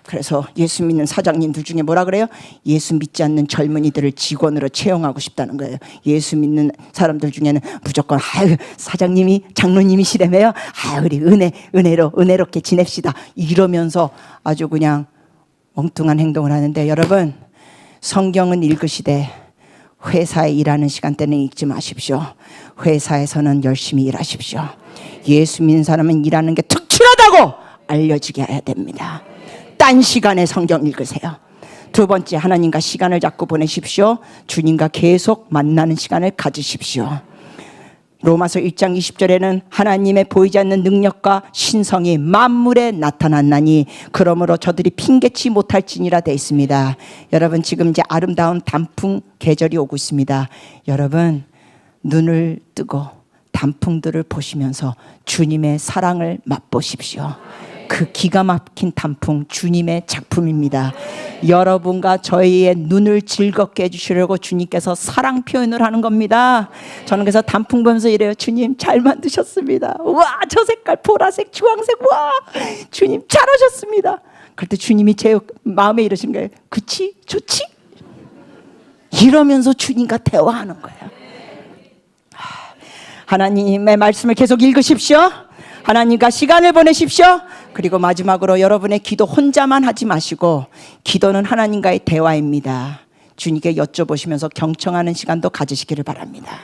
그래서 예수 믿는 사장님들 중에 뭐라 그래요? 예수 믿지 않는 젊은이들을 직원으로 채용하고 싶다는 거예요. 예수 믿는 사람들 중에는 무조건 아유, 사장님이 장로님이시라며요. 아, 우리 은혜롭게 지냅시다. 이러면서 아주 그냥 엉뚱한 행동을 하는데, 여러분, 성경은 읽으시되 회사에 일하는 시간대는 읽지 마십시오. 회사에서는 열심히 일하십시오. 예수 믿는 사람은 일하는 게 특출하다고 알려지게 해야 됩니다. 딴 시간에 성경 읽으세요. 두 번째, 하나님과 시간을 자꾸 보내십시오. 주님과 계속 만나는 시간을 가지십시오. 로마서 1장 20절에는 하나님의 보이지 않는 능력과 신성이 만물에 나타났나니 그러므로 저들이 핑계치 못할지니라 되어 있습니다. 여러분, 지금 이제 아름다운 단풍 계절이 오고 있습니다. 여러분, 눈을 뜨고 단풍들을 보시면서 주님의 사랑을 맛보십시오. 그 기가 막힌 단풍, 주님의 작품입니다. 여러분과 저희의 눈을 즐겁게 해주시려고 주님께서 사랑 표현을 하는 겁니다. 저는 그래서 단풍 보면서 이래요. 주님 잘 만드셨습니다. 와, 저 색깔 보라색, 주황색, 와, 주님 잘하셨습니다. 그럴 때 주님이 제 마음에 이러신 거예요. 그치? 좋지? 이러면서 주님과 대화하는 거예요. 하나님의 말씀을 계속 읽으십시오. 하나님과 시간을 보내십시오. 그리고 마지막으로 여러분의 기도 혼자만 하지 마시고, 기도는 하나님과의 대화입니다. 주님께 여쭤보시면서 경청하는 시간도 가지시기를 바랍니다.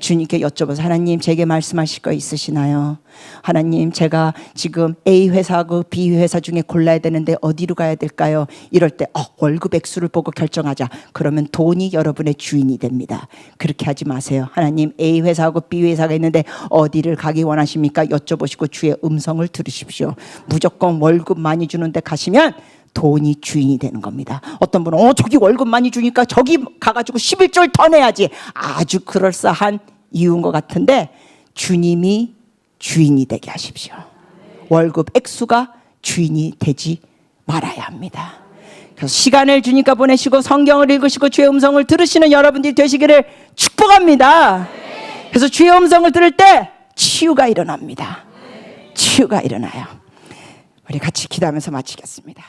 주님께 여쭤보세요. 하나님, 제게 말씀하실 거 있으시나요? 하나님, 제가 지금 A 회사하고 B 회사 중에 골라야 되는데 어디로 가야 될까요? 이럴 때 월급 액수를 보고 결정하자. 그러면 돈이 여러분의 주인이 됩니다. 그렇게 하지 마세요. 하나님, A 회사하고 B 회사가 있는데 어디를 가기 원하십니까? 여쭤보시고 주의 음성을 들으십시오. 무조건 월급 많이 주는데 가시면 돈이 주인이 되는 겁니다. 어떤 분은 저기 월급 많이 주니까 저기 가가지고 11조를 더 내야지. 아주 그럴싸한 이유인 것 같은데, 주님이 주인이 되게 하십시오. 월급 액수가 주인이 되지 말아야 합니다. 그래서 시간을 주니까 보내시고 성경을 읽으시고 주의 음성을 들으시는 여러분들이 되시기를 축복합니다. 그래서 주의 음성을 들을 때 치유가 일어납니다. 치유가 일어나요. 우리 같이 기도하면서 마치겠습니다.